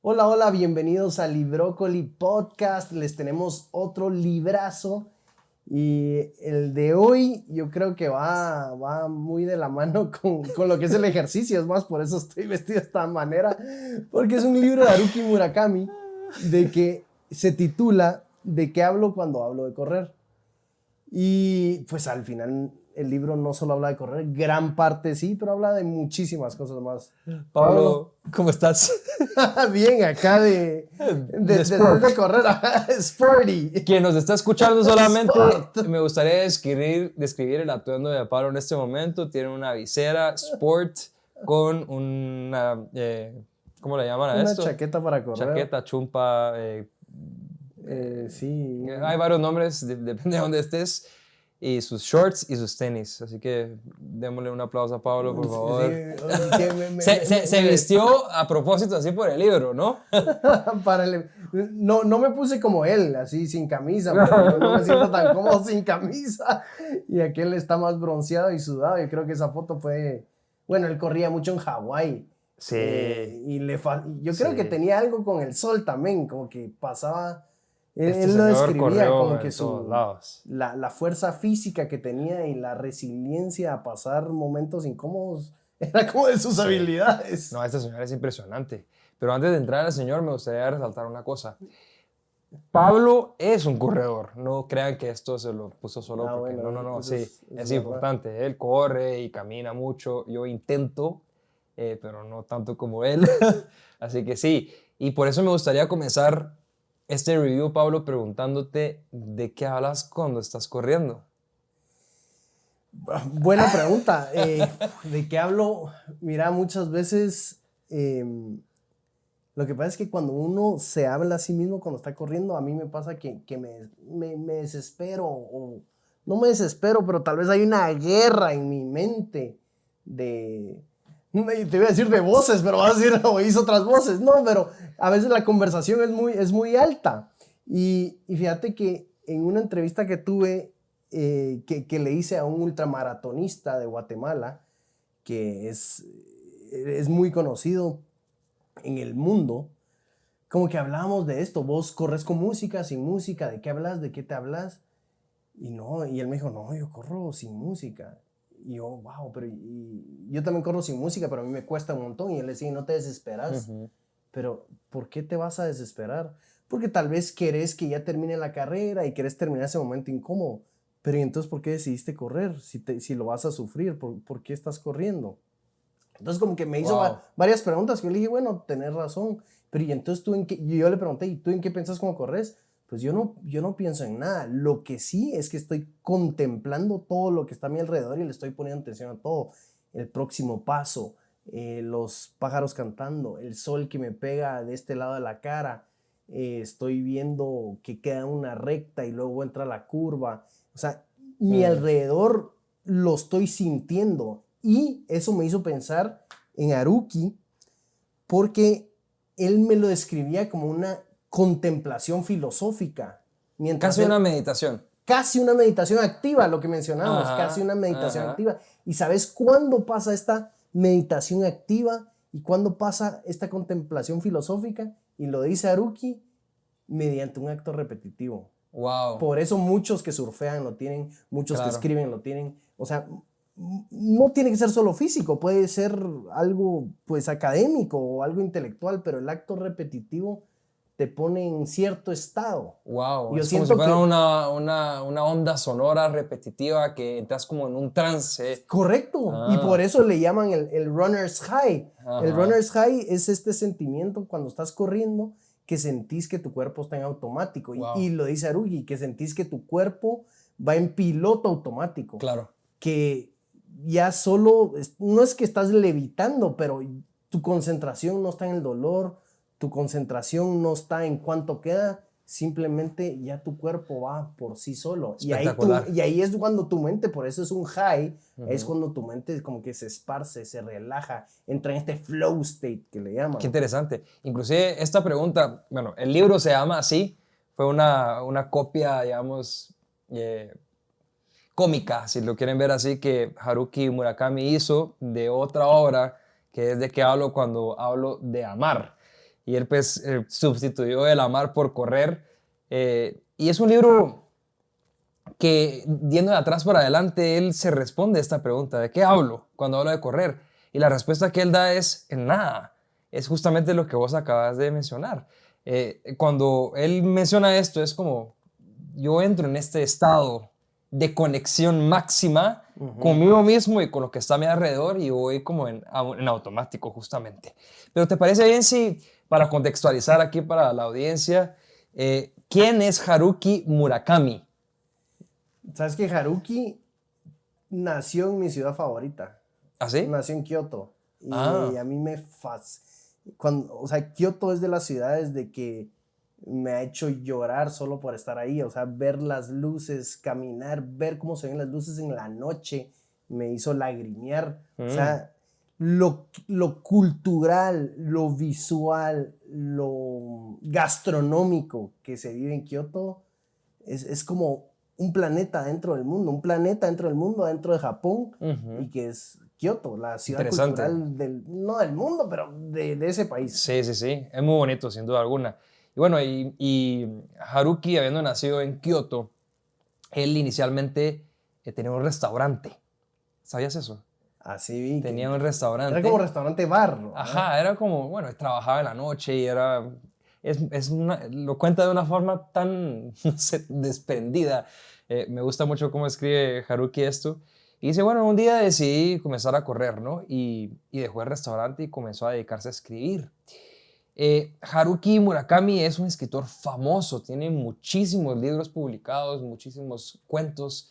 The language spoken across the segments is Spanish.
Hola, hola, bienvenidos a Librócoli Podcast. Les tenemos otro librazo y el de hoy yo creo que va muy de la mano con lo que es el ejercicio. Es más, por eso estoy vestido de esta manera, porque es un libro de Haruki Murakami de que se titula ¿De qué hablo cuando hablo de correr? Y pues al final el libro no solo habla de correr, gran parte sí, pero habla de muchísimas cosas más. Pablo, ¿cómo estás? Bien, acá de correr, sporty. Quien nos está escuchando solamente, Sport. me gustaría describir el atuendo de Pablo en este momento. Tiene una visera sport con una, ¿cómo le llaman a Una esto? chaqueta para correr. Chaqueta, chumpa, sí. hay varios nombres, depende de dónde estés. Y sus shorts y sus tenis. Así que démosle un aplauso a Pablo, por favor. Se vistió a propósito así por el libro, ¿no? No me puse como él, así sin camisa, porque yo no me siento tan cómodo sin camisa. Y aquel está más bronceado y sudado. Yo creo que esa foto fue... Bueno, él corría mucho en Hawái. Sí. Yo creo que tenía algo con el sol también, como que pasaba... Este Él lo señor describía corrió como que en todos lados. la fuerza física que tenía y la resiliencia a pasar momentos incómodos era como de sus habilidades. No, este señor es impresionante. Pero antes de entrar al señor, me gustaría resaltar una cosa. Pablo es un corredor. No crean que esto se lo puso solo porque... Bueno, no, sí, es importante. Él corre y camina mucho. Yo intento, pero no tanto como él. Así que sí. Y por eso me gustaría comenzar este review, Pablo, preguntándote de qué hablas cuando estás corriendo. Buena pregunta. ¿De qué hablo? Mira, muchas veces lo que pasa es que cuando uno se habla a sí mismo cuando está corriendo, a mí me pasa que me desespero, o no me desespero, pero tal vez hay una guerra en mi mente de... Te iba a decir de voces, pero vas a decir, oís otras voces. No, pero a veces la conversación es muy alta. Y fíjate que en una entrevista que tuve, que le hice a un ultramaratonista de Guatemala, que es muy conocido en el mundo, como que hablábamos de esto. Vos corres con música, sin música, ¿de qué hablas? ¿De qué te hablas? Y él me dijo, no, yo corro sin música. Y yo, wow, pero yo también corro sin música, pero a mí me cuesta un montón. Y él decía, no te desesperas. Pero, ¿por qué te vas a desesperar? Porque tal vez querés que ya termine la carrera y querés terminar ese momento incómodo. Pero ¿y entonces por qué decidiste correr? Si lo vas a sufrir, ¿por qué estás corriendo? Entonces como que me hizo varias preguntas que yo le dije, bueno, tenés razón. Pero ¿y entonces tú en qué? Y yo le pregunté, ¿y tú en qué piensas cuando corres? Pues yo no pienso en nada. Lo que sí es que estoy contemplando todo lo que está a mi alrededor y le estoy poniendo atención a todo. El próximo paso, los pájaros cantando, el sol que me pega de este lado de la cara. Estoy viendo que queda una recta y luego entra la curva. O sea, mi alrededor lo estoy sintiendo. Y eso me hizo pensar en Haruki, porque él me lo describía como una contemplación filosófica. Casi una meditación. Casi una meditación activa, lo que mencionábamos, casi una meditación activa. ¿Y sabes cuándo pasa esta meditación activa y cuándo pasa esta contemplación filosófica? Y lo dice Haruki, mediante un acto repetitivo. Wow. Por eso muchos que surfean lo tienen, muchos que escriben lo tienen. O sea, no tiene que ser solo físico, puede ser algo pues académico o algo intelectual, pero el acto repetitivo te pone en cierto estado. Wow, es como si fuera una onda sonora repetitiva que entras como en un trance. Correcto, y por eso le llaman el runner's high. El runner's high es este sentimiento cuando estás corriendo que sentís que tu cuerpo está en automático. Y lo dice Haruki, que sentís que tu cuerpo va en piloto automático. Claro. Que ya solo, no es que estás levitando, pero tu concentración no está en el dolor, tu concentración no está en cuánto queda, simplemente ya tu cuerpo va por sí solo. Y ahí es cuando tu mente, por eso es un high, es cuando tu mente como que se esparce, se relaja, entra en este flow state que le llaman. Qué interesante. Inclusive esta pregunta, bueno, el libro se llama así, fue una copia, digamos, cómica, si lo quieren ver así, que Haruki Murakami hizo de otra obra, que es de qué hablo cuando hablo de amar. Y él pues sustituyó el amar por correr. Y es un libro que, yendo de atrás para adelante, él se responde a esta pregunta, ¿de qué hablo cuando hablo de correr? Y la respuesta que él da es, en nada. Es justamente lo que vos acabas de mencionar. Cuando él menciona esto, es como, yo entro en este estado de conexión máxima conmigo mismo y con lo que está a mi alrededor y voy como en automático, justamente. Pero ¿te parece bien si, para contextualizar aquí para la audiencia, quién es Haruki Murakami? ¿Sabes que Haruki nació en mi ciudad favorita? ¿Ah, sí? Nació en Kioto. Y Ah, a mí me o sea, Kioto es de las ciudades de que me ha hecho llorar solo por estar ahí. O sea, ver las luces, caminar, ver cómo se ven las luces en la noche, me hizo lagrimear. O sea, lo cultural, lo visual, lo gastronómico que se vive en Kioto es como un planeta dentro del mundo, un planeta dentro del mundo, dentro de Japón, y que es Kioto, la ciudad interesante. cultural no del mundo, pero de ese país. Sí, sí, sí. Es muy bonito, sin duda alguna. Y bueno, y Haruki, habiendo nacido en Kioto, él inicialmente tenía un restaurante. ¿Sabías eso? Así vi que Tenía un era como restaurante. restaurante bar, ¿no? Ajá, era como, bueno, trabajaba en la noche y era, lo cuenta de una forma tan, no sé, desprendida. Me gusta mucho cómo escribe Haruki esto. Y dice, bueno, un día decidí comenzar a correr, ¿no? Y dejó el restaurante y comenzó a dedicarse a escribir. Haruki Murakami es un escritor famoso, tiene muchísimos libros publicados, muchísimos cuentos,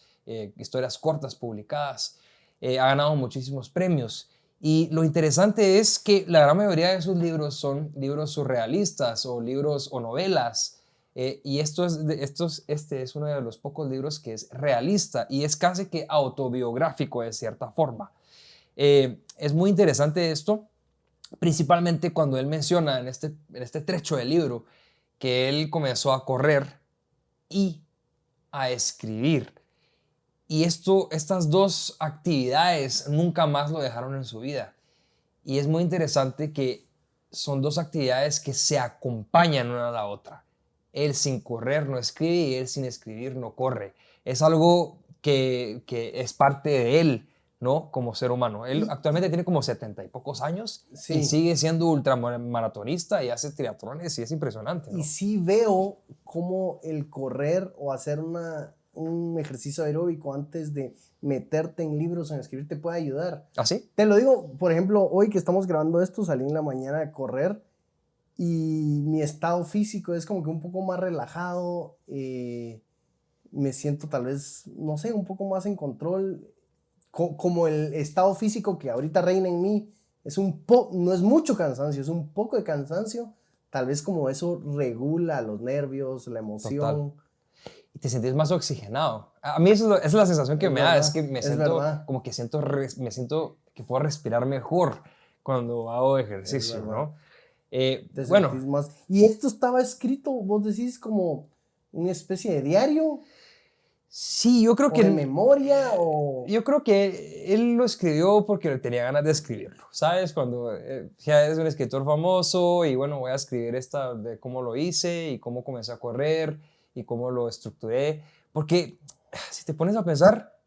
historias cortas publicadas, ha ganado muchísimos premios. Y lo interesante es que la gran mayoría de sus libros son libros surrealistas o libros o novelas. Y este es uno de los pocos libros que es realista y es casi que autobiográfico de cierta forma. Es muy interesante esto, principalmente cuando él menciona en este trecho del libro que él comenzó a correr y a escribir. Y estas dos actividades nunca más lo dejaron en su vida. Y es muy interesante que son dos actividades que se acompañan una a la otra. Él sin correr no escribe y él sin escribir no corre. Es algo que es parte de él, ¿no? Como ser humano. Él Y actualmente tiene como 70 y pocos años y sí, sigue siendo ultramaratonista y hace triatlones y es impresionante, y ¿no? sí veo cómo el correr o hacer un ejercicio aeróbico antes de meterte en libros o en escribir te puede ayudar. ¿Así? Te lo digo, por ejemplo, hoy que estamos grabando esto, salí en la mañana a correr y mi estado físico es como que un poco más relajado, me siento tal vez, no sé, un poco más en control, como el estado físico que ahorita reina en mí, no es mucho cansancio, es un poco de cansancio, tal vez como eso regula los nervios, la Total. emoción. Y te sentís más oxigenado. A mí esa es la sensación que Es me da, es que verdad, me es siento verdad, como que me siento que puedo respirar mejor cuando hago es ejercicio, verdad. ¿no? Te Bueno, sentís más. Y esto estaba escrito, vos decís, como una especie de diario sí, o de memoria o... yo creo que él lo escribió porque tenía ganas de escribirlo, ¿sabes? Cuando ya es un escritor famoso y bueno, voy a escribir esta de cómo lo hice y cómo comencé a correr y cómo lo estructuré, porque si te pones a pensar,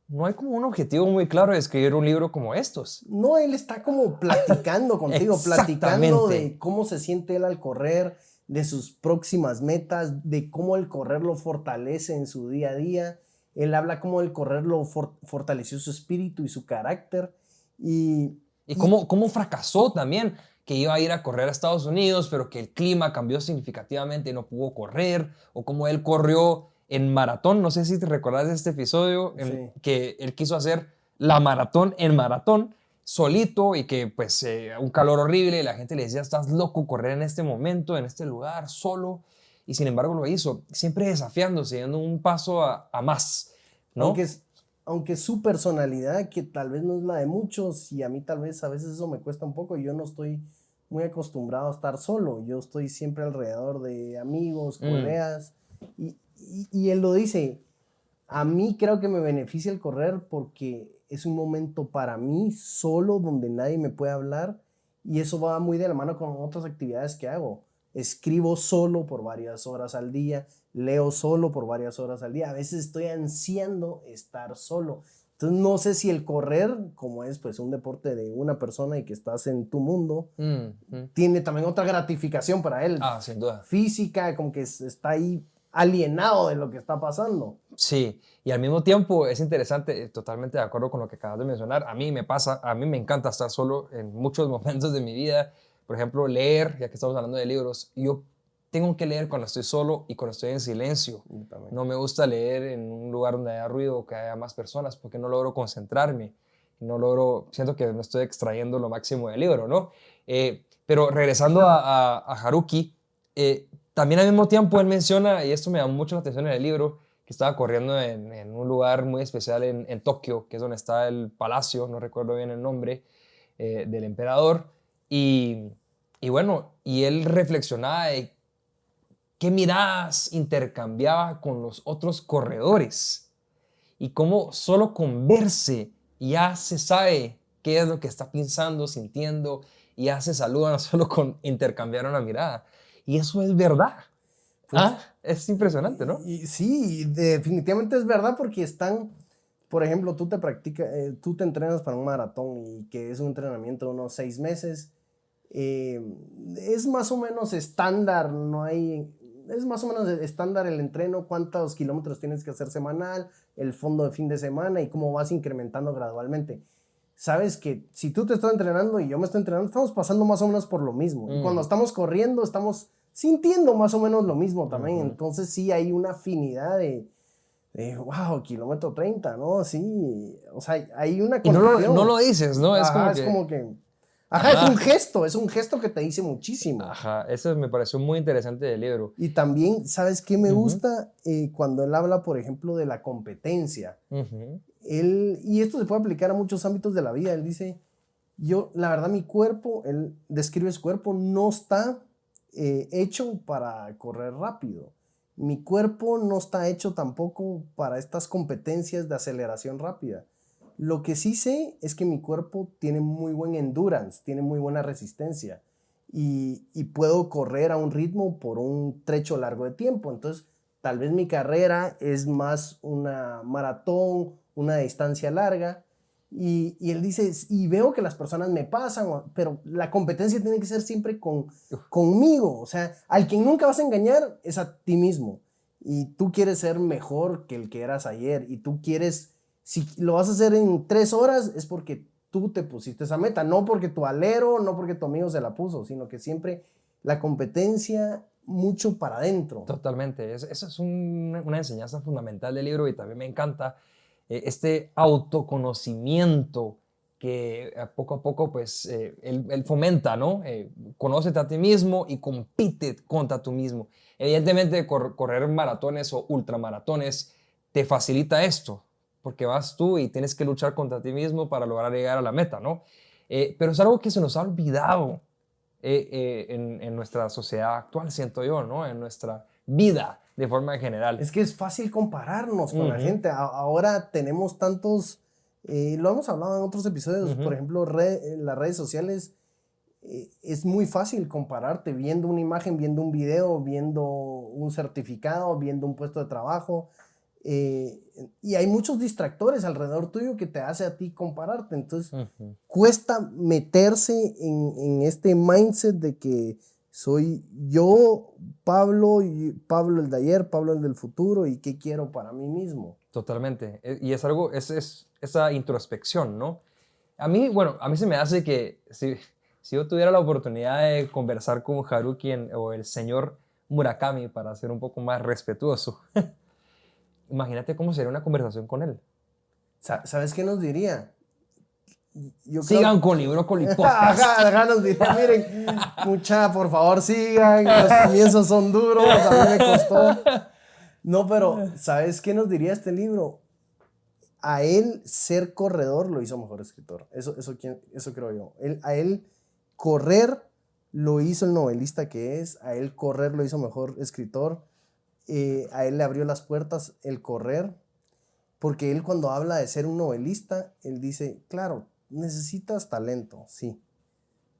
no hay como un objetivo muy claro de escribir un libro como estos. No, él está como platicando contigo, platicando Exactamente, de cómo se siente él al correr, de sus próximas metas, de cómo el correr lo fortalece en su día a día. Él habla cómo el correr lo fortaleció su espíritu y su carácter. Y, y y cómo fracasó también, que iba a ir a correr a Estados Unidos, pero que el clima cambió significativamente y no pudo correr, o cómo él corrió en maratón, no sé si te recordás de este episodio, en sí, que él quiso hacer la maratón en maratón, solito, y que pues un calor horrible, y la gente le decía, estás loco correr en este momento, en este lugar, solo, y sin embargo lo hizo, siempre desafiándose, dando un paso a más, aunque, ¿no? aunque su personalidad, que tal vez no es la de muchos, y a mí tal vez a veces eso me cuesta un poco, yo no estoy muy acostumbrado a estar solo, yo estoy siempre alrededor de amigos, Mm, colegas, y él lo dice, A mí creo que me beneficia el correr porque es un momento para mí solo donde nadie me puede hablar y eso va muy de la mano con otras actividades que hago. Escribo solo por varias horas al día, leo solo por varias horas al día. A veces estoy ansiando estar solo. Entonces no sé si el correr, como es pues un deporte de una persona y que estás en tu mundo, tiene también otra gratificación para él. Sin duda. Física, como que está ahí alienado de lo que está pasando. Sí, y al mismo tiempo es interesante, totalmente de acuerdo con lo que acabas de mencionar. A mí me pasa, a mí me encanta estar solo en muchos momentos de mi vida. Por ejemplo, leer, ya que estamos hablando de libros, yo tengo que leer cuando estoy solo y cuando estoy en silencio. No me gusta leer en un lugar donde haya ruido o que haya más personas porque no logro concentrarme. No logro, siento que no estoy extrayendo lo máximo del libro, ¿no? Pero regresando a Haruki, también al mismo tiempo él menciona, y esto me da mucho la atención en el libro, que estaba corriendo en un lugar muy especial en Tokio, que es donde está el palacio, no recuerdo bien el nombre, del emperador. Y, y bueno, y él reflexionaba de qué miradas intercambiaba con los otros corredores y cómo solo con verse ya se sabe qué es lo que está pensando, sintiendo, y ya se saludan solo con intercambiar una mirada. Y eso es verdad. Pues, Es impresionante, ¿no? Sí, definitivamente es verdad porque están, por ejemplo, tú te entrenas para un maratón y que es un entrenamiento de unos 6 meses. Es más o menos estándar, es más o menos estándar el entreno, cuántos kilómetros tienes que hacer semanal, el fondo de fin de semana y cómo vas incrementando gradualmente. Sabes que si tú te estás entrenando y yo me estoy entrenando, estamos pasando más o menos por lo mismo. Y cuando estamos corriendo, estamos sintiendo más o menos lo mismo también. Entonces sí hay una afinidad de wow, kilómetro 30, ¿no? Sí, o sea, hay una Y conexión. no lo dices, ¿no? Ajá, es como que... Ajá, es un gesto que te dice muchísimo. Ajá, eso me pareció muy interesante del libro. Y también, ¿sabes qué me gusta? Cuando él habla, por ejemplo, de la competencia. Y esto se puede aplicar a muchos ámbitos de la vida. Él dice, la verdad, mi cuerpo, él describe su cuerpo, no está hecho para correr rápido. Mi cuerpo no está hecho tampoco para estas competencias de aceleración rápida. Lo que sí sé es que mi cuerpo tiene muy buen endurance, tiene muy buena resistencia y puedo correr a un ritmo por un trecho largo de tiempo. Entonces, tal vez mi carrera es más una maratón, una distancia larga. Y él dice, y veo que las personas me pasan, pero la competencia tiene que ser siempre conmigo. O sea, al quien nunca vas a engañar es a ti mismo. Y tú quieres ser mejor que el que eras ayer. Y tú quieres, si lo vas a hacer en 3 horas, es porque tú te pusiste esa meta. No porque tu alero, no porque tu amigo se la puso, sino que siempre la competencia mucho para adentro. Totalmente. Esa es una enseñanza fundamental del libro y también me encanta este autoconocimiento que poco a poco pues él fomenta, ¿no? Conócete a ti mismo y compite contra tú mismo. Evidentemente correr maratones o ultramaratones te facilita esto, porque vas tú y tienes que luchar contra ti mismo para lograr llegar a la meta, ¿no? Pero es algo que se nos ha olvidado en nuestra sociedad actual, siento yo, ¿no? En nuestra vida de forma general. Es que es fácil compararnos con la gente. Ahora tenemos tantos, lo hemos hablado en otros episodios, por ejemplo, en las redes sociales, es muy fácil compararte viendo una imagen, viendo un video, viendo un certificado, viendo un puesto de trabajo. Y hay muchos distractores alrededor tuyo que te hace a ti compararte. Entonces, cuesta meterse en este mindset de que soy yo, Pablo, y Pablo el de ayer, Pablo el del futuro, y qué quiero para mí mismo. Totalmente. Y es algo, es esa introspección, ¿no? A mí, bueno, a mí se me hace que si yo tuviera la oportunidad de conversar con Haruki o el señor Murakami, para ser un poco más respetuoso, imagínate cómo sería una conversación con él. ¿Sabes qué nos diría? Sigan con Librócoli Podcast. Ajá, nos diría, miren, mucha, por favor sigan, los comienzos son duros, a mí me costó. No, pero ¿sabes qué nos diría este libro? A él ser corredor lo hizo mejor escritor. Eso creo yo. A él correr lo hizo el novelista que es. A él correr lo hizo mejor escritor. A él le abrió las puertas el correr. Porque él cuando habla de ser un novelista, él dice, claro, necesitas talento, sí,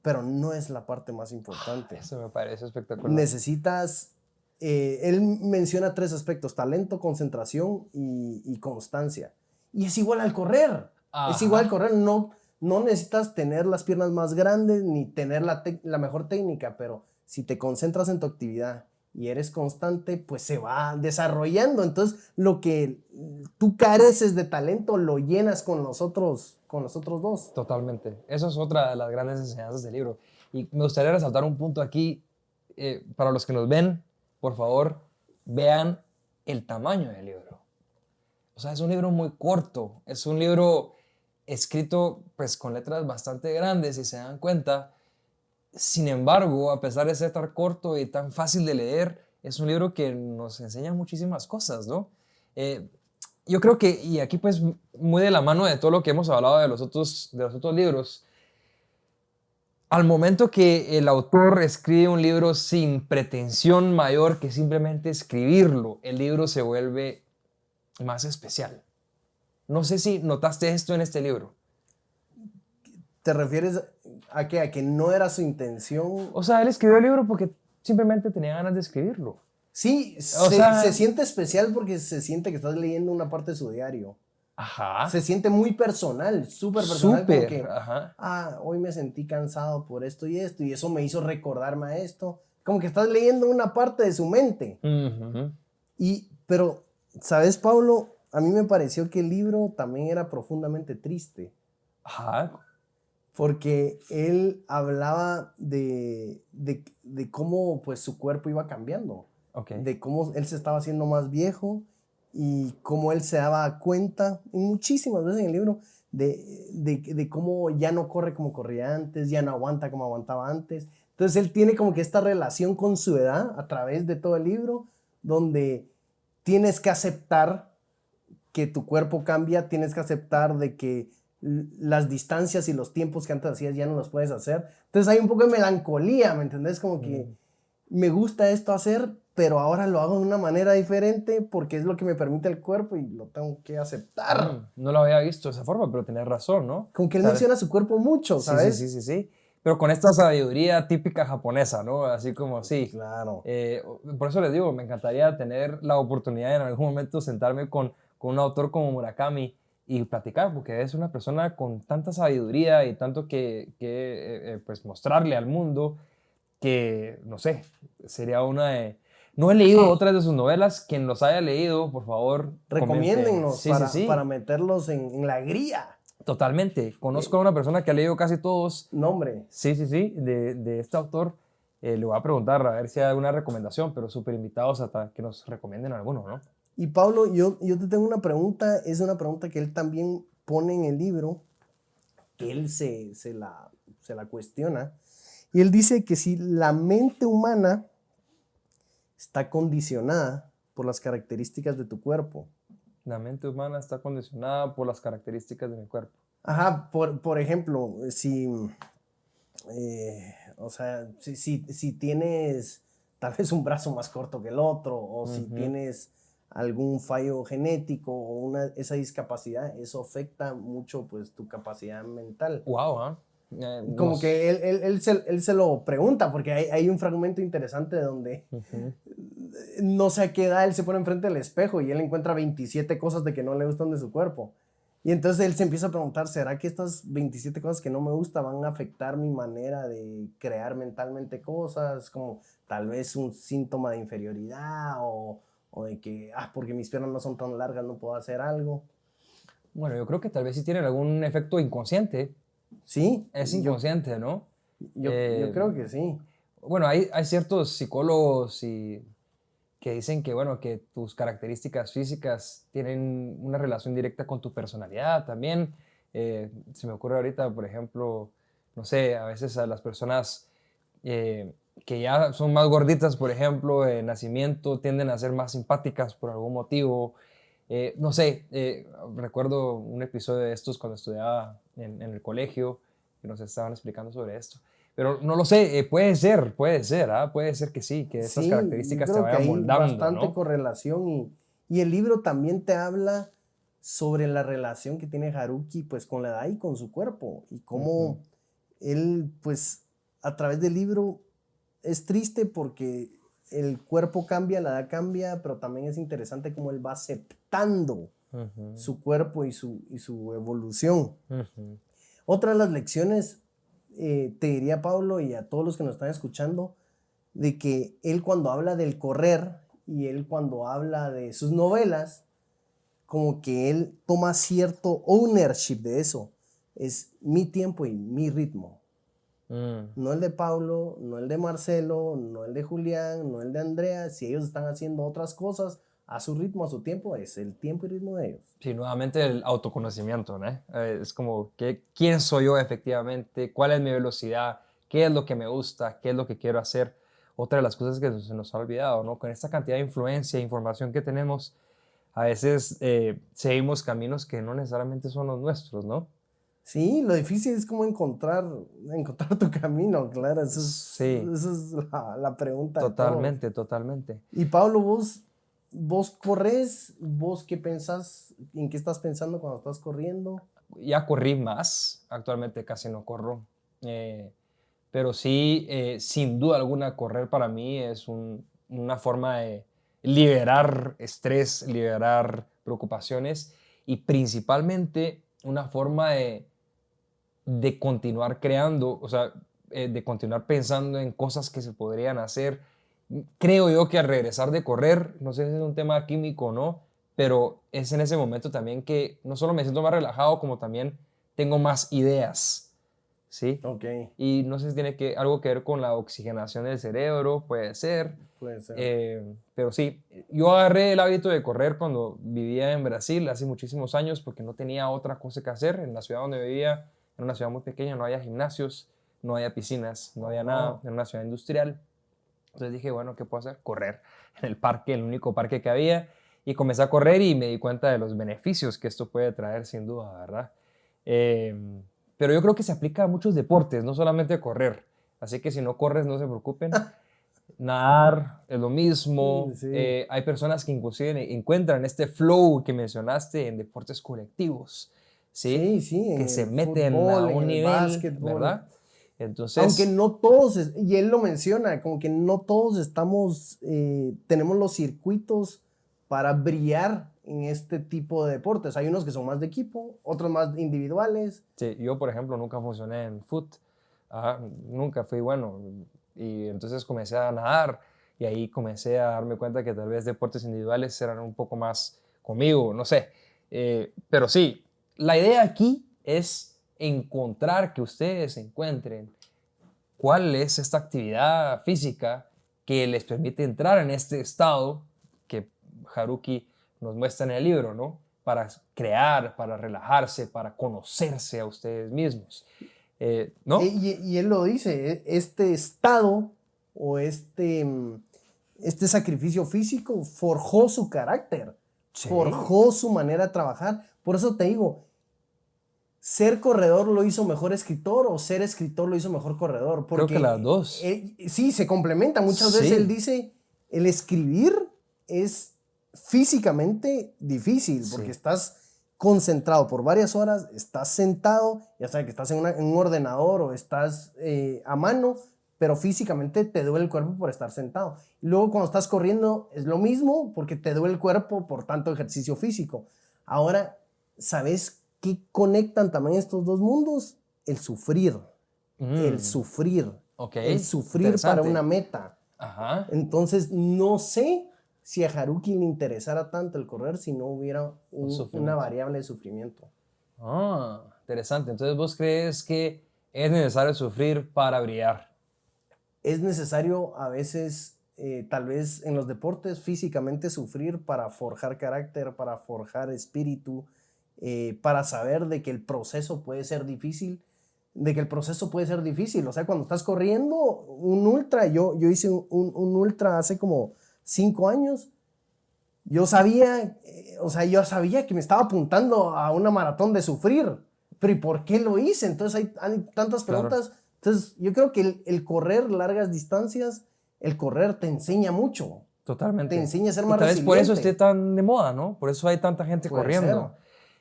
pero no es la parte más importante. Eso me parece espectacular. Necesitas, él menciona 3 aspectos, talento, concentración y constancia. Y es igual al correr, es igual al correr, no necesitas tener las piernas más grandes ni tener la mejor técnica, pero si te concentras en tu actividad y eres constante, pues se va desarrollando. Entonces, lo que tú careces de talento lo llenas con los otros 2. Totalmente. Eso es otra de las grandes enseñanzas del libro. Y me gustaría resaltar un punto aquí. Para los que nos ven, por favor, vean el tamaño del libro. O sea, es un libro muy corto. Es un libro escrito pues con letras bastante grandes, si se dan cuenta. Sin embargo, a pesar de ser tan corto y tan fácil de leer, es un libro que nos enseña muchísimas cosas, ¿no? Yo creo que, y aquí pues muy de la mano de todo lo que hemos hablado de los otros libros, al momento que el autor escribe un libro sin pretensión mayor que simplemente escribirlo, el libro se vuelve más especial. No sé si notaste esto en este libro. ¿Te refieres a qué? ¿A que no era su intención? O sea, él escribió el libro porque simplemente tenía ganas de escribirlo. Sí, O sea, se siente especial porque se siente que estás leyendo una parte de su diario. Ajá. Se siente muy personal, súper personal. Como que, ajá. Hoy me sentí cansado por esto y eso me hizo recordarme a esto. Como que estás leyendo una parte de su mente. Uh-huh. Pero, ¿sabes, Pablo? A mí me pareció que el libro también era profundamente triste. Ajá. Porque él hablaba de cómo pues, su cuerpo iba cambiando. Okay. De cómo él se estaba haciendo más viejo y cómo él se daba cuenta, muchísimas veces en el libro, de cómo ya no corre como corría antes, ya no aguanta como aguantaba antes. Entonces él tiene como que esta relación con su edad a través de todo el libro, donde tienes que aceptar que tu cuerpo cambia, tienes que aceptar de que las distancias y los tiempos que antes hacías ya no los puedes hacer. Entonces hay un poco de melancolía, ¿me entendés? Como que me gusta esto hacer, pero ahora lo hago de una manera diferente porque es lo que me permite el cuerpo y lo tengo que aceptar. No lo había visto de esa forma, pero tenés razón, ¿no? Como que él menciona su cuerpo mucho, ¿sabes? Sí. Pero con esta sabiduría típica japonesa, ¿no? Así como, sí. Claro. Por eso les digo, me encantaría tener la oportunidad en algún momento sentarme con un autor como Murakami y platicar, porque es una persona con tanta sabiduría y tanto que pues mostrarle al mundo que, no sé, sería una de... No he leído otras de sus novelas. Quien los haya leído, por favor, recomiéndennos para meterlos en la grilla. Totalmente. Conozco a una persona que ha leído casi todos. Nombre. Sí, de este autor. Le voy a preguntar a ver si hay alguna recomendación, pero súper invitados a que nos recomienden alguno, ¿no? Y Pablo, yo te tengo una pregunta. Es una pregunta que él también pone en el libro, que él se la cuestiona. Y él dice que si la mente humana está condicionada por las características de tu cuerpo. La mente humana está condicionada por las características de mi cuerpo. Ajá, por ejemplo, si tienes tal vez un brazo más corto que el otro, o si tienes algún fallo genético o esa discapacidad, eso afecta mucho pues tu capacidad mental. Wow, como que él se lo pregunta, porque hay un fragmento interesante donde no sé a qué edad él se pone enfrente del espejo y él encuentra 27 cosas de que no le gustan de su cuerpo. Y entonces él se empieza a preguntar, ¿será que estas 27 cosas que no me gustan van a afectar mi manera de crear mentalmente cosas? Como tal vez un síntoma de inferioridad o de que, porque mis piernas no son tan largas, no puedo hacer algo. Bueno, yo creo que tal vez sí tienen algún efecto inconsciente. Sí. Es inconsciente, ¿no? Yo creo que sí. Bueno, hay ciertos psicólogos que dicen que, bueno, que tus características físicas tienen una relación directa con tu personalidad también. Se me ocurre ahorita, por ejemplo, no sé, a veces a las personas que ya son más gorditas, por ejemplo, de nacimiento, tienden a ser más simpáticas por algún motivo. No sé, recuerdo un episodio de estos cuando estudiaba en el colegio, que nos estaban explicando sobre esto. Pero no lo sé, puede ser, puede ser que sí, que estas características te vayan moldando, bastante ¿no? correlación y el libro también te habla sobre la relación que tiene Haruki pues con la edad y con su cuerpo y cómo él pues a través del libro es triste porque el cuerpo cambia, la edad cambia, pero también es interesante cómo él va aceptando su cuerpo y su evolución. Otra de las lecciones, te diría Pablo y a todos los que nos están escuchando, de que él cuando habla del correr y él cuando habla de sus novelas, como que él toma cierto ownership de eso. Es mi tiempo y mi ritmo. No el de Pablo, no el de Marcelo, no el de Julián, no el de Andrea. Si ellos están haciendo otras cosas a su ritmo, a su tiempo, es el tiempo y ritmo de ellos. Sí, nuevamente el autoconocimiento, ¿no? Es como, ¿quién soy yo efectivamente? ¿Cuál es mi velocidad? ¿Qué es lo que me gusta? ¿Qué es lo que quiero hacer? Otra de las cosas que se nos ha olvidado, ¿no? Con esta cantidad de influencia e información que tenemos, a veces seguimos caminos que no necesariamente son los nuestros, ¿no? Sí, lo difícil es como encontrar tu camino, claro. Esa Sí, es la pregunta de totalmente, todos. totalmente. Y Pablo, vos corres, vos qué pensás, en qué estás pensando cuando estás corriendo. Ya corrí más, actualmente casi no corro, pero sí, sin duda alguna, correr para mí es una forma de liberar estrés, liberar preocupaciones y principalmente una forma de continuar creando, o sea, de continuar pensando en cosas que se podrían hacer. Creo yo que al regresar de correr, no sé si es un tema químico o no, pero es en ese momento también que no solo me siento más relajado, como también tengo más ideas, ¿sí? Ok, Y no sé si tiene algo que ver con la oxigenación del cerebro, puede ser. puede ser. Pero sí, yo agarré el hábito de correr cuando vivía en Brasil hace muchísimos años porque no tenía otra cosa que hacer. En la ciudad donde vivía, era una ciudad muy pequeña, no había gimnasios, no había piscinas, no había nada, era una ciudad industrial. Entonces dije, bueno, ¿qué puedo hacer? Correr en el parque, el único parque que había. Y comencé a correr y me di cuenta de los beneficios que esto puede traer, sin duda, ¿verdad? Pero yo creo que se aplica a muchos deportes, no solamente a correr. Así que si no corres, no se preocupen. Nadar es lo mismo. Sí, Hay personas que inclusive encuentran este flow que mencionaste en deportes colectivos, ¿sí? sí, sí, Que en se el meten a fútbol, en un el nivel, básquetbol. ¿verdad? Aunque Entonces, no todos, y él lo menciona, como que no todos tenemos los circuitos para brillar en este tipo de deportes. Hay unos que son más de equipo, otros más individuales. sí, yo, por ejemplo, nunca funcioné en foot, nunca fui bueno. Y entonces comencé a nadar y ahí comencé a darme cuenta que tal vez deportes individuales eran un poco más conmigo, no sé. Pero sí, la idea aquí es encontrar, que ustedes encuentren cuál es esta actividad física que les permite entrar en este estado que Haruki nos muestra en el libro, ¿no? Para crear, para relajarse, para conocerse a ustedes mismos, ¿no? Y él lo dice, este estado o este sacrificio físico forjó su carácter, Sí, forjó su manera de trabajar. Por eso te digo, ¿ser corredor lo hizo mejor escritor o ser escritor lo hizo mejor corredor? creo que las Porque dos. sí, se complementan. Muchas veces él Sí, dice, el escribir es físicamente difícil porque sí, estás concentrado por varias horas, estás sentado, ya sea que estás en un ordenador o estás a mano, pero físicamente te duele el cuerpo por estar sentado. Y luego cuando estás corriendo es lo mismo porque te duele el cuerpo por tanto ejercicio físico. Ahora, ¿sabes qué conectan también estos dos mundos? El sufrir, el Mm, sufrir, ok, el sufrir para una interesante. meta. Ajá, Entonces, no sé si a Haruki le interesara tanto el correr si no hubiera un una sufrimiento. variable de sufrimiento. Interesante. Entonces, ¿vos crees que es necesario sufrir para brillar? Es necesario a veces, tal vez en los deportes, físicamente sufrir para forjar carácter, para forjar espíritu, para saber de que el proceso puede ser difícil, de que el proceso puede ser difícil. O sea, cuando estás corriendo un ultra, yo hice un ultra hace como 5 años. Yo sabía, o sea, yo sabía que me estaba apuntando a una maratón de sufrir, pero ¿y por qué lo hice? Entonces hay tantas Claro. preguntas. Entonces yo creo que el correr largas distancias, el correr te enseña mucho, te Totalmente. enseña a ser Y más tal vez por eso esté resiliente. tan de moda, ¿no? Por eso hay tanta gente Puede ser. corriendo.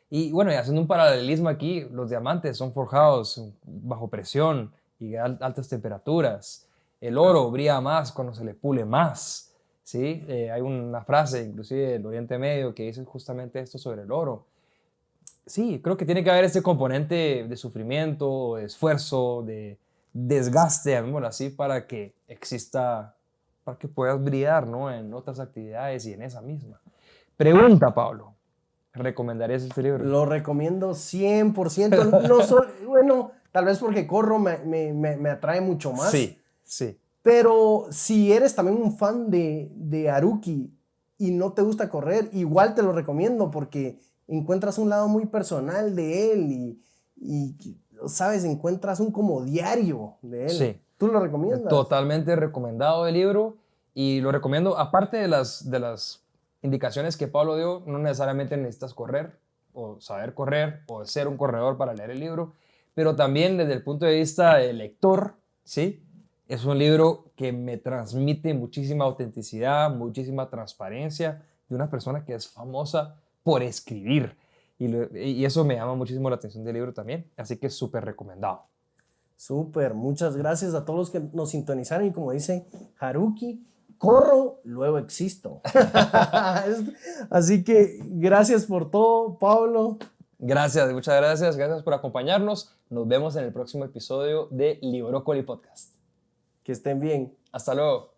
Y bueno, y haciendo un paralelismo aquí, los diamantes son forjados bajo presión y altas temperaturas. El oro brilla más cuando se le pule más, ¿sí? Hay una frase, inclusive del Oriente Medio, que dice justamente esto sobre el oro. Sí, creo que tiene que haber ese componente de sufrimiento, de esfuerzo, de desgaste, llamémoslo así, para que exista, para que puedas brillar, ¿no? En otras actividades y en esa misma. Pregunta, Pablo. ¿Recomendarías este libro? Lo recomiendo 100%. No bueno, tal vez porque corro me atrae mucho más. Sí, sí. Pero si eres también un fan de Haruki y no te gusta correr, igual te lo recomiendo porque encuentras un lado muy personal de él y ¿sabes? Encuentras un como diario de él. Sí. ¿Tú lo recomiendas? Totalmente recomendado el libro y lo recomiendo, aparte de las indicaciones que Pablo dio, no necesariamente necesitas correr o saber correr o ser un corredor para leer el libro, pero también desde el punto de vista del lector, ¿sí? Es un libro que me transmite muchísima autenticidad, muchísima transparencia de una persona que es famosa por escribir. Y eso me llama muchísimo la atención del libro también, así que es súper recomendado. Súper, muchas gracias a todos los que nos sintonizaron y como dice Haruki, corro, luego existo. Así que gracias por todo, Pablo. Gracias, muchas gracias. Gracias por acompañarnos. Nos vemos en el próximo episodio de Librócoli Podcast. Que estén bien. Hasta luego.